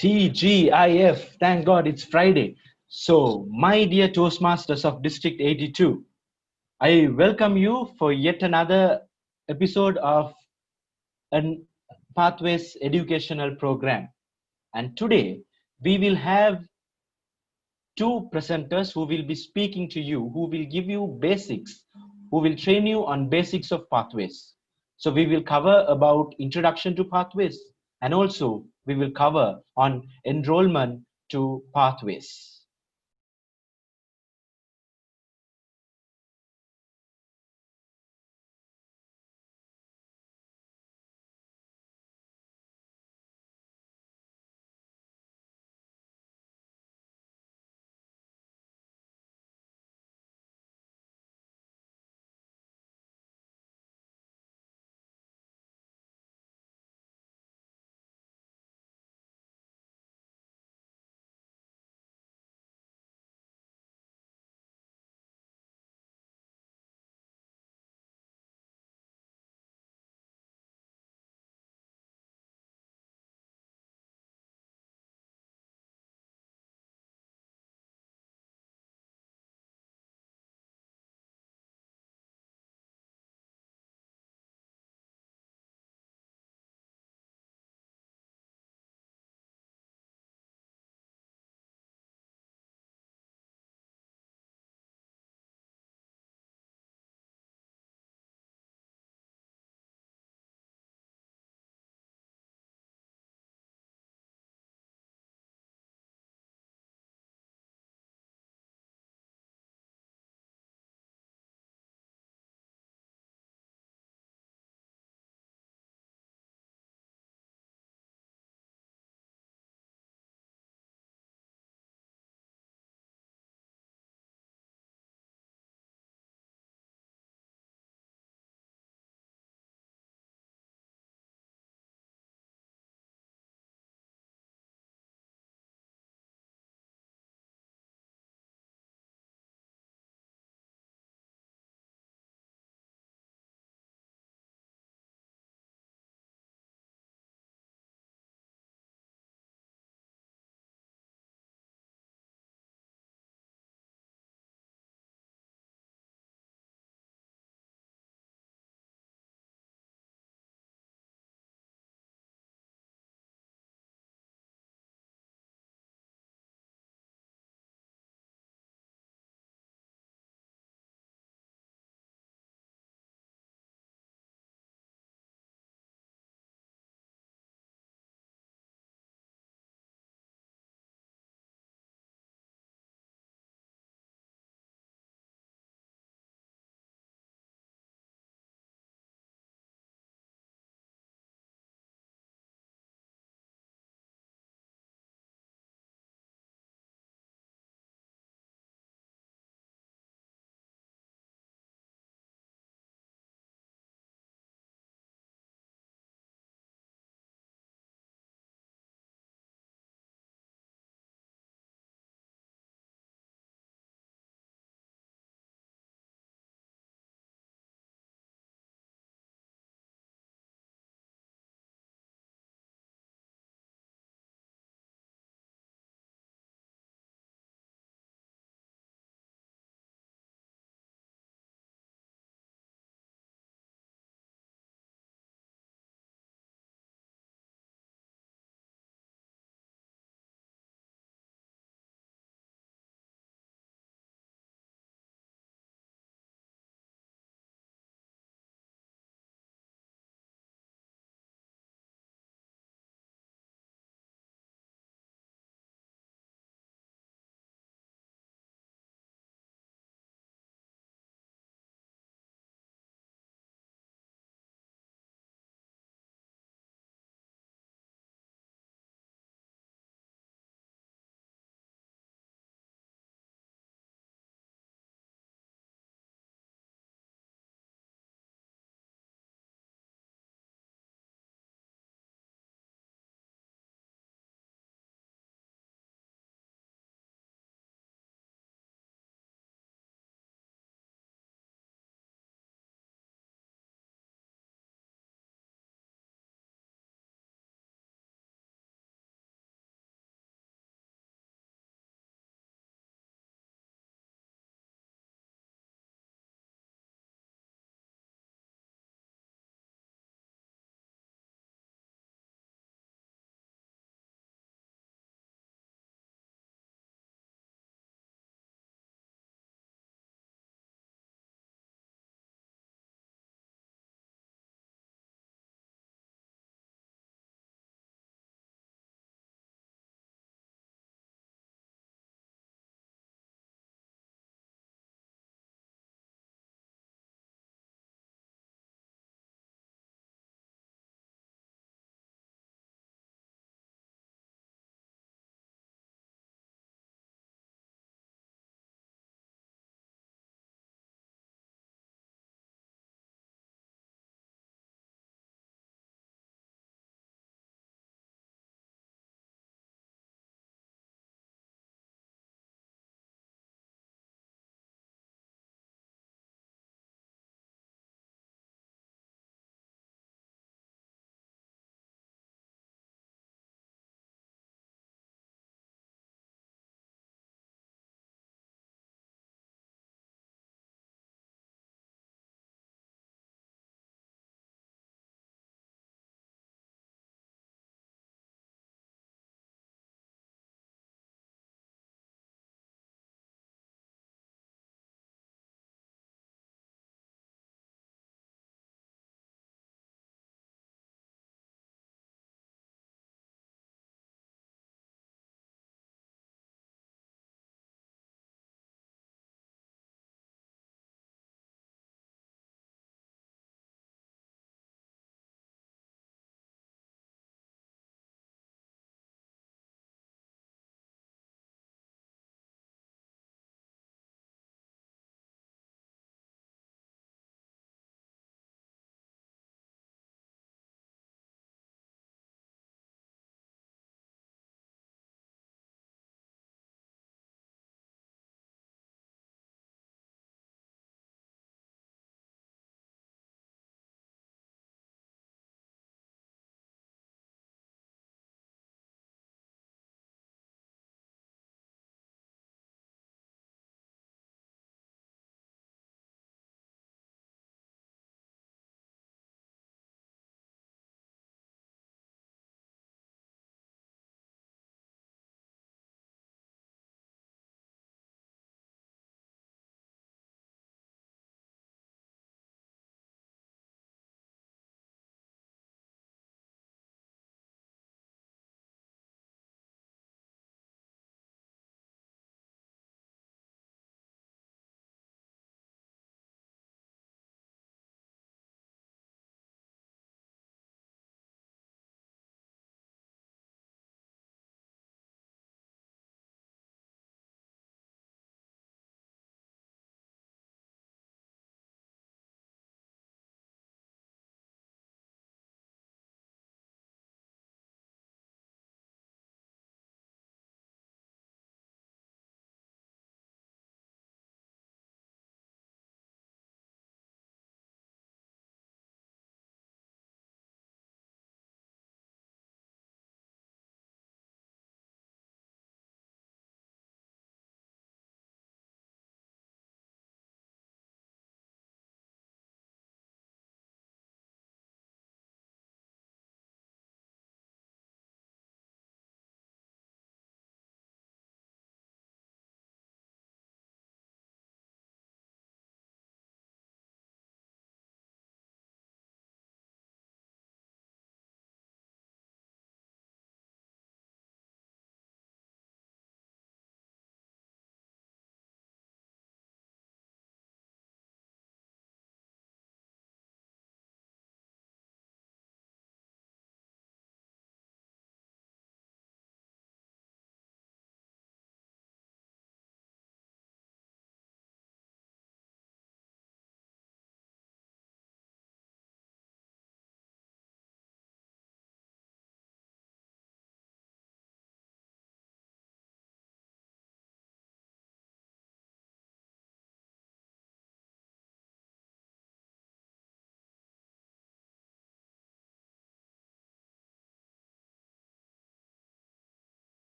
TGIF, thank God it's Friday. So, my dear Toastmasters of District 82, I welcome you for yet another episode of an Pathways educational program. And today we will have two presenters who will be speaking to you, who will give you basics, who will train you on basics of pathways. So we will cover about introduction to pathways, and also we will cover on enrollment to pathways.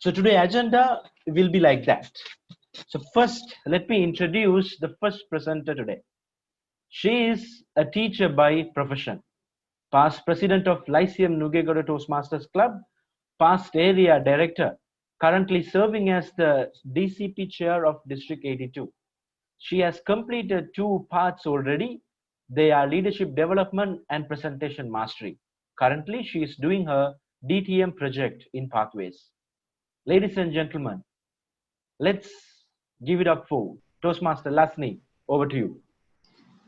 So today agenda will be like that. So first, let me introduce the first presenter today. She is a teacher by profession, past president of Lyceum Nugegoda Toastmasters Club, past area director, currently serving as the DCP chair of District 82. She has completed two parts already. They are leadership development and presentation mastery. Currently, she is doing her DTM project in Pathways. Ladies and gentlemen, let's give it up for Toastmaster Lasni. Over to you.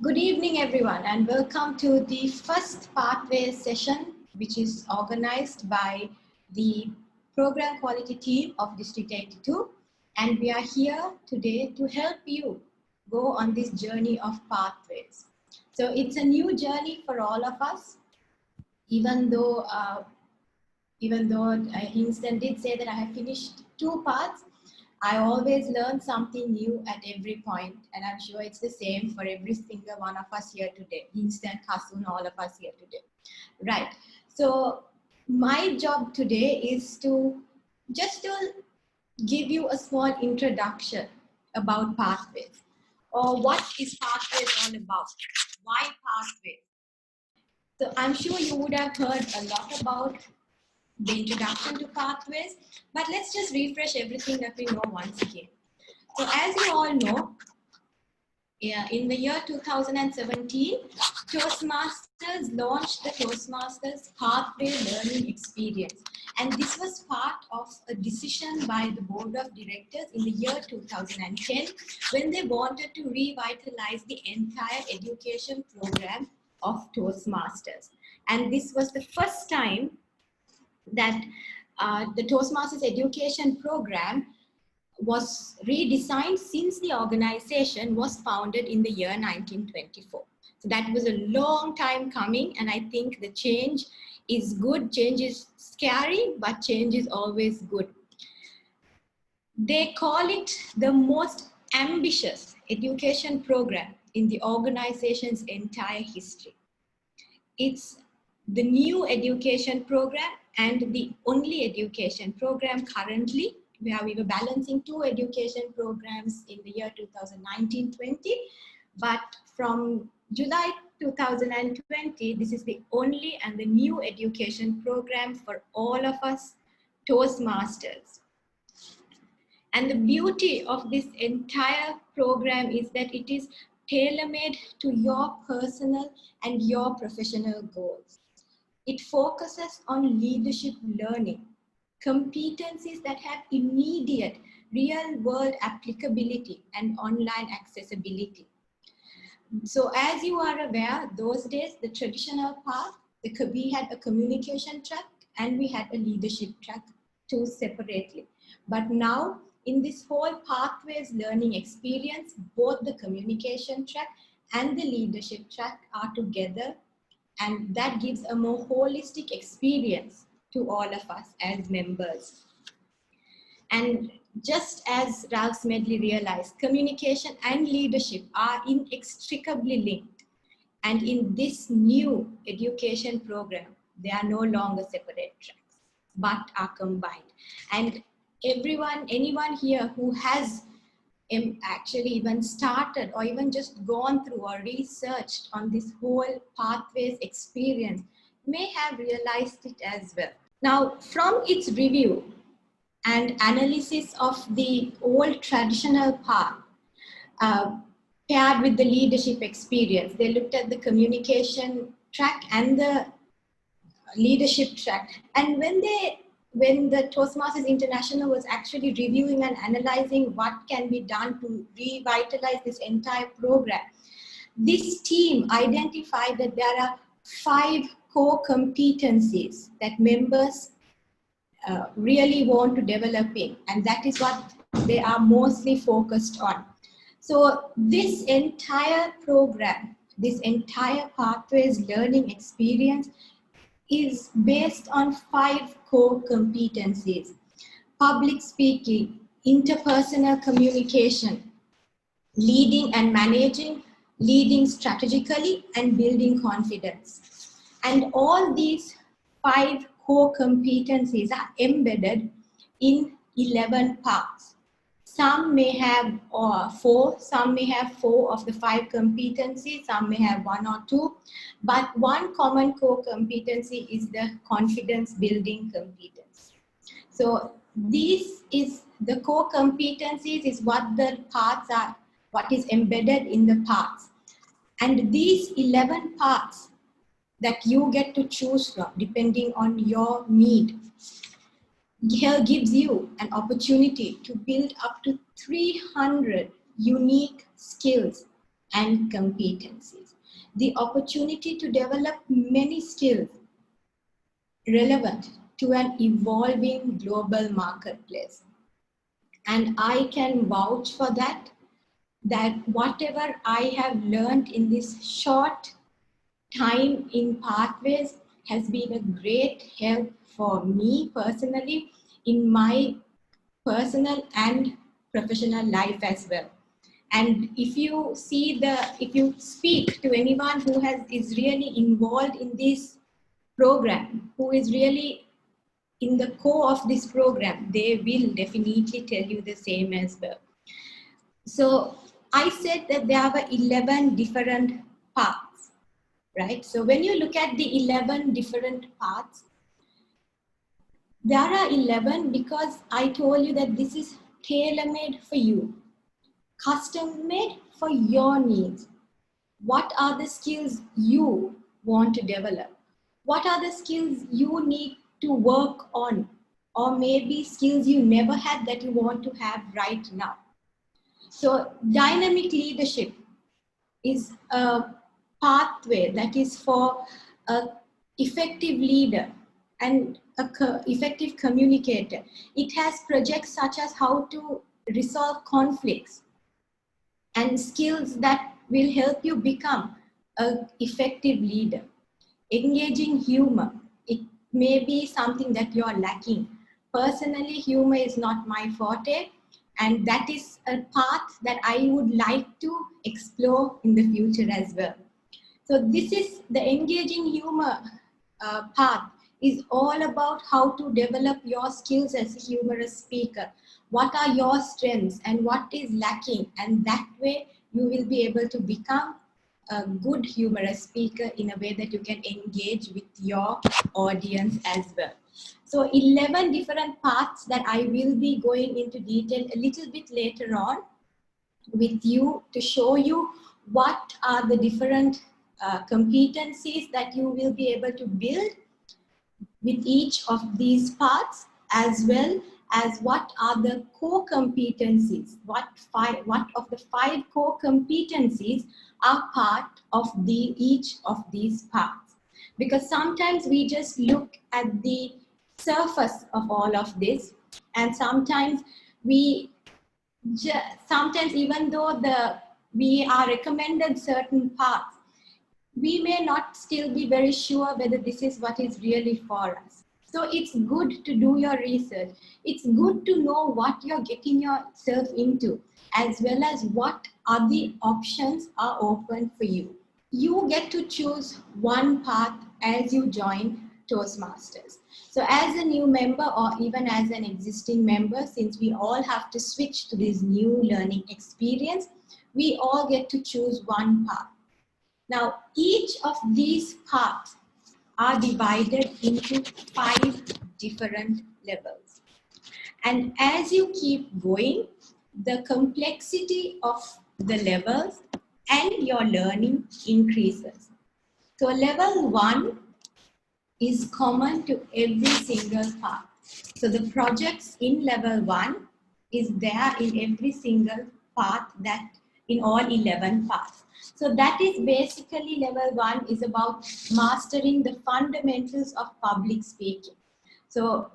Good evening, everyone, and welcome to the first Pathways session, which is organized by the Program Quality Team of District 82. And we are here today to help you go on this journey of Pathways. So it's a new journey for all of us, even though Hinston did say that I have finished two parts. I always learn something new at every point, and I'm sure it's the same for every single one of us here today. Hinston, Kasun, all of us here today. Right. So my job today is to just to give you a small introduction about Pathways, or what is Pathways all about? Why Pathways? So I'm sure you would have heard a lot about the introduction to Pathways, but let's just refresh everything that we know once again. So as you all know, in the year 2017, Toastmasters launched the Toastmasters Pathway Learning Experience. And this was part of a decision by the Board of Directors in the year 2010 when they wanted to revitalize the entire education program of Toastmasters. And this was the first time that the Toastmasters education program was redesigned since the organization was founded in the year 1924. So that was a long time coming, and I think the change is good. Change is scary, but change is always good. They call it the most ambitious education program in the organization's entire history. It's the new education program and the only education program currently, where we were balancing two education programs in the year 2019-20, but from July 2020, this is the only and the new education program for all of us Toastmasters. And the beauty of this entire program is that it is tailor-made to your personal and your professional goals. It focuses on leadership learning, competencies that have immediate real-world applicability and online accessibility. So as you are aware, those days, the traditional path, we had a communication track and we had a leadership track, two separately. But now, in this whole Pathways learning experience, both the communication track and the leadership track are together, and that gives a more holistic experience to all of us as members. And just as Ralph Smedley realized, communication and leadership are inextricably linked. And in this new education program, they are no longer separate tracks, but are combined. And anyone here who has actually even started or even just gone through or researched on this whole Pathways experience may have realized it as well. Now, from its review and analysis of the old traditional path, paired with the leadership experience, they looked at the communication track and the leadership track. And when the Toastmasters International was actually reviewing and analyzing what can be done to revitalize this entire program, this team identified that there are 5 core competencies that members really want to develop in, and that is what they are mostly focused on. So this entire program, this entire Pathways learning experience is based on 5 core competencies: public speaking, interpersonal communication, leading and managing, leading strategically, and building confidence. And all these 5 core competencies are embedded in 11 parts. Some may have four, some may have four of the five competencies, some may have one or two, but one common core competency is the confidence building competence. So this is the core competencies is what the parts are, what is embedded in the parts. And these 11 parts that you get to choose from depending on your need here gives you an opportunity to build up to 300 unique skills and competencies. The opportunity to develop many skills relevant to an evolving global marketplace. And I can vouch for that, that whatever I have learned in this short time in Pathways has been a great help for me personally in my personal and professional life as well. And if you speak to anyone who is really involved in this program, who is really in the core of this program, they will definitely tell you the same as well. So I said that there were 11 different paths, right? So when you look at the 11 different paths, there are 11 because I told you that this is tailor-made for you, custom-made for your needs. What are the skills you want to develop? What are the skills you need to work on? Or maybe skills you never had that you want to have right now. So dynamic leadership is a pathway that is for an effective leader and an effective communicator. It has projects such as how to resolve conflicts and skills that will help you become an effective leader. Engaging humor, it may be something that you're lacking. Personally, humor is not my forte, and that is a path that I would like to explore in the future as well. So this is the engaging humor path is all about how to develop your skills as a humorous speaker. What are your strengths and what is lacking? And that way you will be able to become a good humorous speaker in a way that you can engage with your audience as well. So 11 different paths that I will be going into detail a little bit later on with you to show you what are the different competencies that you will be able to build with each of these parts, as well as what are the core competencies, what of the 5 core competencies are part of each of these parts. Because sometimes we just look at the surface of all of this, and sometimes sometimes even though we are recommended certain paths, we may not still be very sure whether this is what is really for us. So it's good to do your research. It's good to know what you're getting yourself into, as well as what other options are open for you. You get to choose one path as you join Toastmasters. So as a new member or even as an existing member, since we all have to switch to this new learning experience, we all get to choose one path. Now, each of these paths are divided into 5 different levels. And as you keep going, the complexity of the levels and your learning increases. So level 1 is common to every single path. So the projects in level 1 is there in every single path, that in all 11 paths. So that is basically level 1 is about mastering the fundamentals of public speaking. So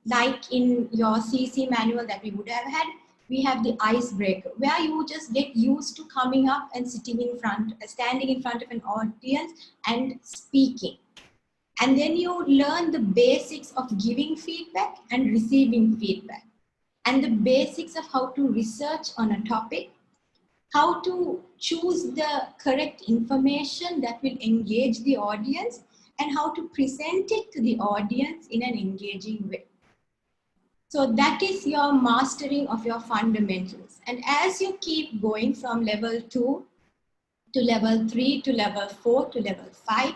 like in your CC manual that we would have had, we have the icebreaker, where you just get used to coming up and standing in front of an audience and speaking. And then you learn the basics of giving feedback and receiving feedback, and the basics of how to research on a topic, how to choose the correct information that will engage the audience, and how to present it to the audience in an engaging way. So that is your mastering of your fundamentals. And as you keep going from level 2 to level 3 to level 4 to level 5,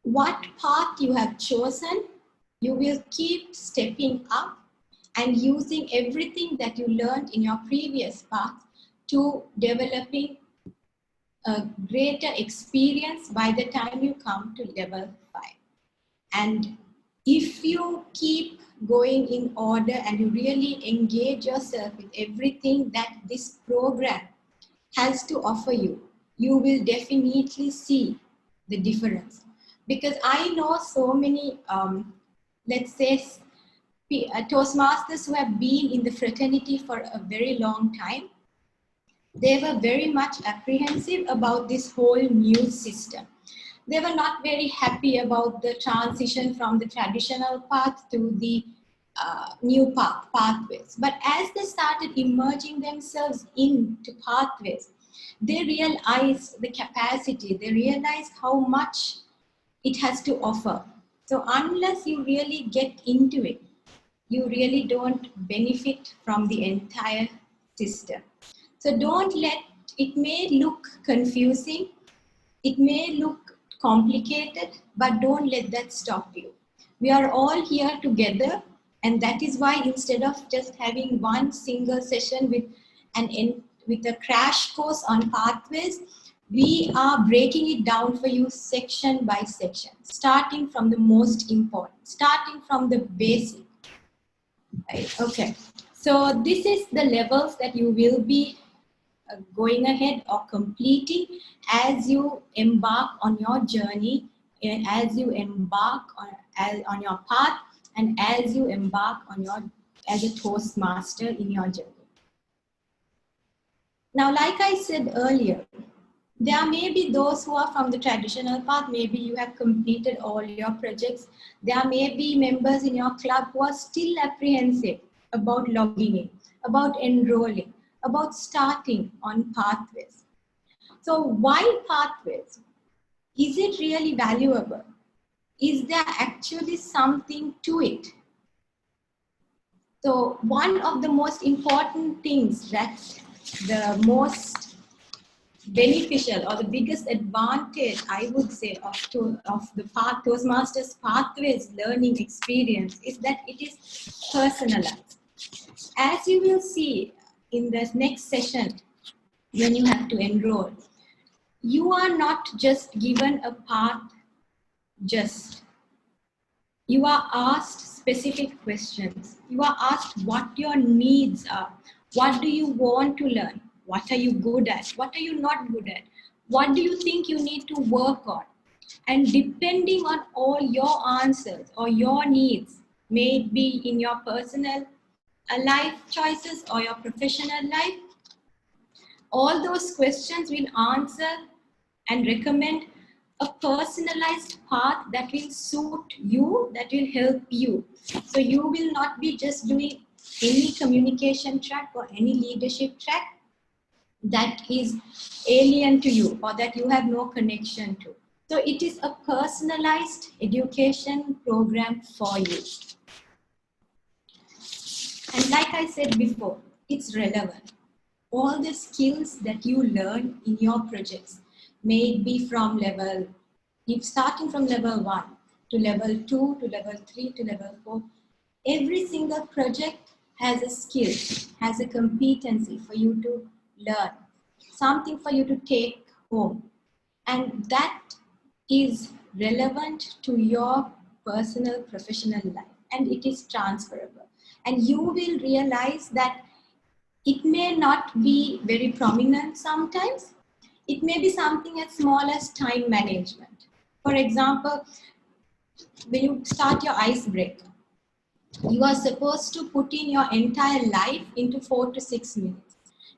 what path you have chosen, you will keep stepping up and using everything that you learned in your previous path to developing a greater experience by the time you come to level 5. And if you keep going in order and you really engage yourself with everything that this program has to offer you, you will definitely see the difference. Because I know so many, let's say, Toastmasters who have been in the fraternity for a very long time. They were very much apprehensive about this whole new system. They were not very happy about the transition from the traditional path to the new pathways. But as they started immersing themselves into pathways, they realized the capacity, they realized how much it has to offer. So unless you really get into it, you really don't benefit from the entire system. So don't let, it may look confusing, it may look complicated, but don't let that stop you. We are all here together, and that is why instead of just having one single session with a crash course on pathways, we are breaking it down for you section by section, starting from the most important, starting from the basic. Right? Okay, so this is the levels that you will be going ahead or completing as you embark on your journey, as you embark on your path, and as you embark on your as a Toastmaster in your journey. Now, like I said earlier, there may be those who are from the traditional path, maybe you have completed all your projects. There may be members in your club who are still apprehensive about logging in, about enrolling, about starting on pathways. So why pathways? Is it really valuable? Is there actually something to it? So one of the most important things that the most beneficial or the biggest advantage, I would say, of the Toastmasters Pathways learning experience is that it is personalized. As you will see in the next session, when you have to enroll, you are not just given a path, just. You are asked specific questions. You are asked what your needs are. What do you want to learn? What are you good at? What are you not good at? What do you think you need to work on? And depending on all your answers or your needs, may it be in your personal life choices or your professional life, all those questions will answer and recommend a personalized path that will suit you, that will help you. So you will not be just doing any communication track or any leadership track that is alien to you or that you have no connection to. So it is a personalized education program for you. And like I said before, it's relevant. All the skills that you learn in your projects, may it be from level, if starting from level 1 to level 2 to level 3 to level 4, every single project has a skill, has a competency for you to learn, something for you to take home. And that is relevant to your personal professional life, and it is transferable. And you will realize that it may not be very prominent sometimes. It may be something as small as time management. For example, when you start your icebreaker, you are supposed to put in your entire life into 4 to 6 minutes.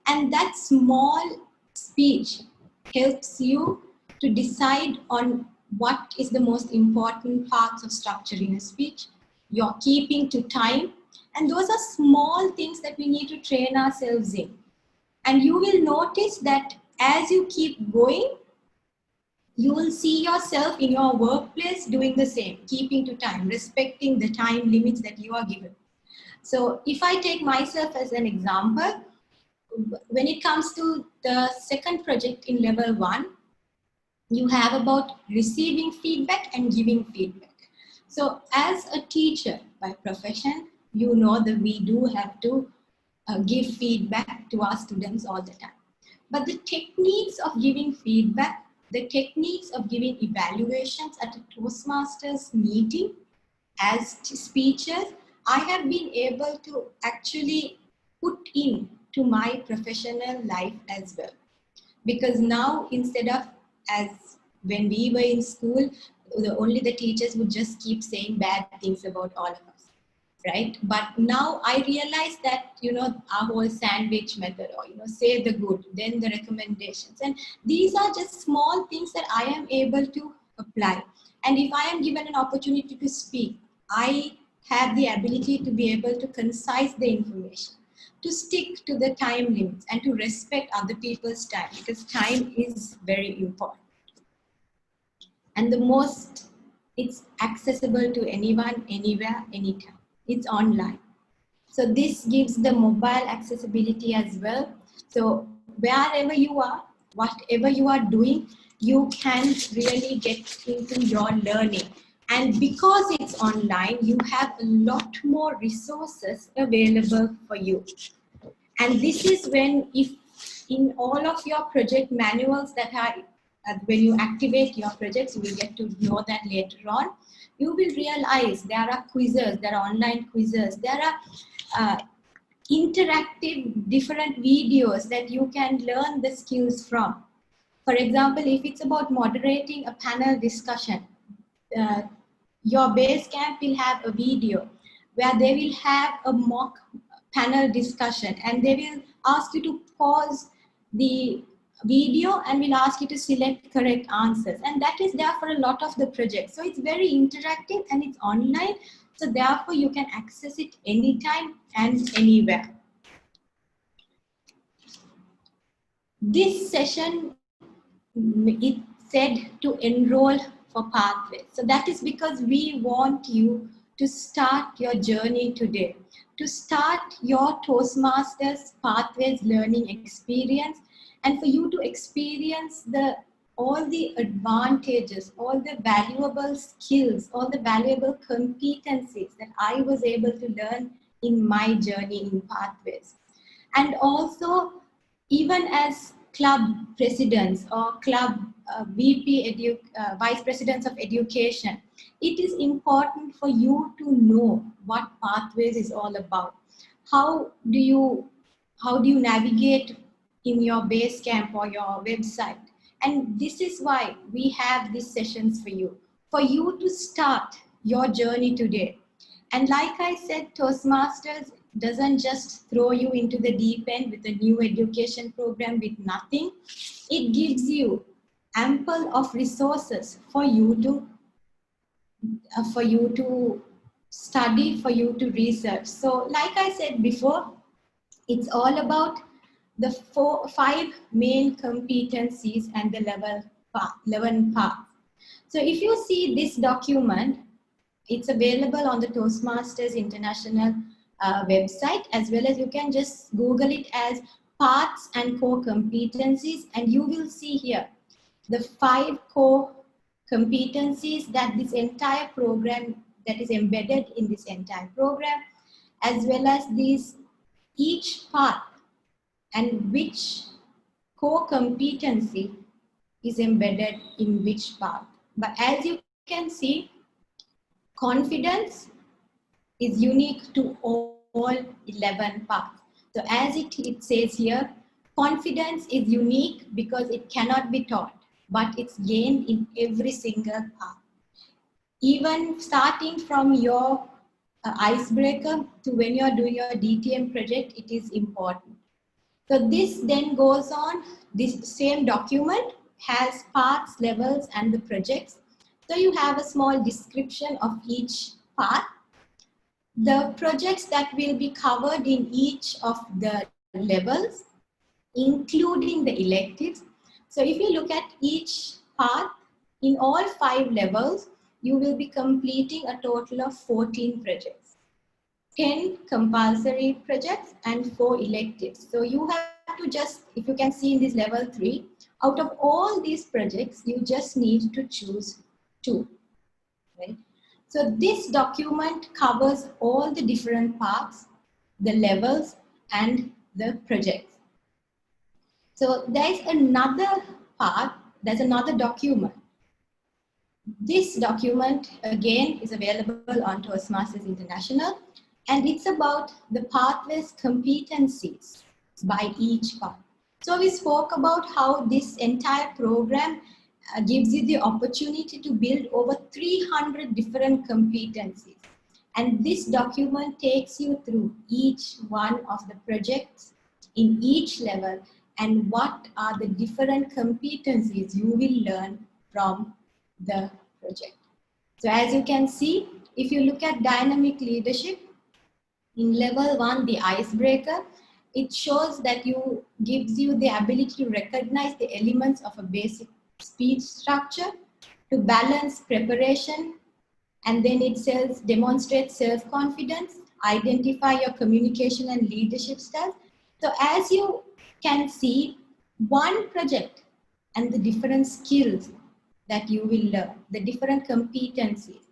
And that small speech helps you to decide on what is the most important parts of structuring a speech. You're keeping to time. And those are small things that we need to train ourselves in. And you will notice that as you keep going, you will see yourself in your workplace doing the same, keeping to time, respecting the time limits that you are given. So if I take myself as an example, when it comes to the second project in level 1, you have about receiving feedback and giving feedback. So as a teacher by profession, you know that we do have to give feedback to our students all the time. But the techniques of giving feedback, the techniques of giving evaluations at a Toastmasters meeting as speeches, I have been able to actually put in to my professional life as well. Because now, instead of as when we were in school, only the teachers would just keep saying bad things about all of us, right? But now I realize that, our whole sandwich method, or, say the good, then the recommendations. And these are just small things that I am able to apply. And if I am given an opportunity to speak, I have the ability to be able to concise the information, to stick to the time limits, and to respect other people's time, because time is very important. And the most, it's accessible to anyone, anywhere, anytime. It's online. So this gives the mobile accessibility as well. So wherever you are, whatever you are doing, you can really get into your learning. And because it's online, you have a lot more resources available for you. And this is when, if in all of your project manuals that are, when you activate your projects, you will get to know that later on, you will realize there are quizzes, there are online quizzes, there are interactive different videos that you can learn the skills from. For example, if it's about moderating a panel discussion, uh, your base camp will have a video where they will have a mock panel discussion, and they will ask you to pause the video and will ask you to select correct answers. And that is there for a lot of the projects. So it's very interactive and it's online. So therefore you can access it anytime and anywhere. This session, it said to enroll for pathways. So that is because we want you to start your journey today, to start your Toastmasters Pathways learning experience, and for you to experience all the advantages, all the valuable skills, all the valuable competencies that I was able to learn in my journey in Pathways. And also, even as club presidents or club vice presidents of education, it is important for you to know what Pathways is all about. How do you navigate in your base camp or your website? And this is why we have these sessions for you to start your journey today. And like I said, Toastmasters doesn't just throw you into the deep end with a new education program with nothing. It gives you ample of resources for you to study, for you to research. So like I said before, it's all about the 5 main competencies and the 11 paths. So if you see this document, it's available on the Toastmasters International website, as well as you can just Google it as paths and core competencies, and you will see here the 5 core competencies that this entire program, that is embedded in this entire program, as well as each path and which core competency is embedded in which path. But as you can see, confidence is unique to all 11 paths. So as it says here, confidence is unique because it cannot be taught, but it's gained in every single path. Even starting from your icebreaker to when you're doing your DTM project, it is important. So this then goes on, this same document has paths, levels, and the projects. So you have a small description of each path, the projects that will be covered in each of the levels, including the electives. So if you look at each path, in all 5 levels, you will be completing a total of 14 projects. 10 compulsory projects and 4 electives. So you have to just, if you can see in this level 3, out of all these projects, you just need to choose 2, right? So this document covers all the different parts, the levels and the projects. So there's another part, there's another document. This document again is available on Toastmasters International, and it's about the pathways competencies by each part. So we spoke about how this entire program gives you the opportunity to build over 300 different competencies. And this document takes you through each one of the projects in each level and what are the different competencies you will learn from the project. So as you can see, if you look at dynamic leadership, in level 1, the icebreaker, it shows that you gives you the ability to recognize the elements of a basic speech structure, to balance preparation, and then it says demonstrate self-confidence, identify your communication and leadership styles. So as you can see, one project and the different skills that you will learn, the different competencies.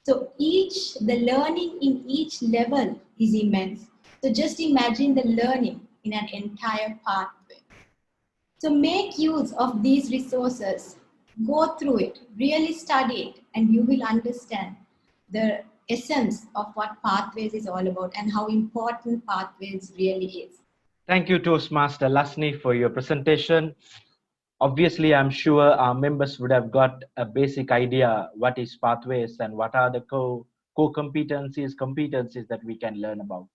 So the learning in each level is immense. So just imagine the learning in an entire pathway. So make use of these resources, go through it, really study it, and you will understand the essence of what Pathways is all about and how important Pathways really is. Thank you, Toastmaster Lasni, for your presentation. Obviously, I'm sure our members would have got a basic idea what is pathways and what are the core competencies that we can learn about.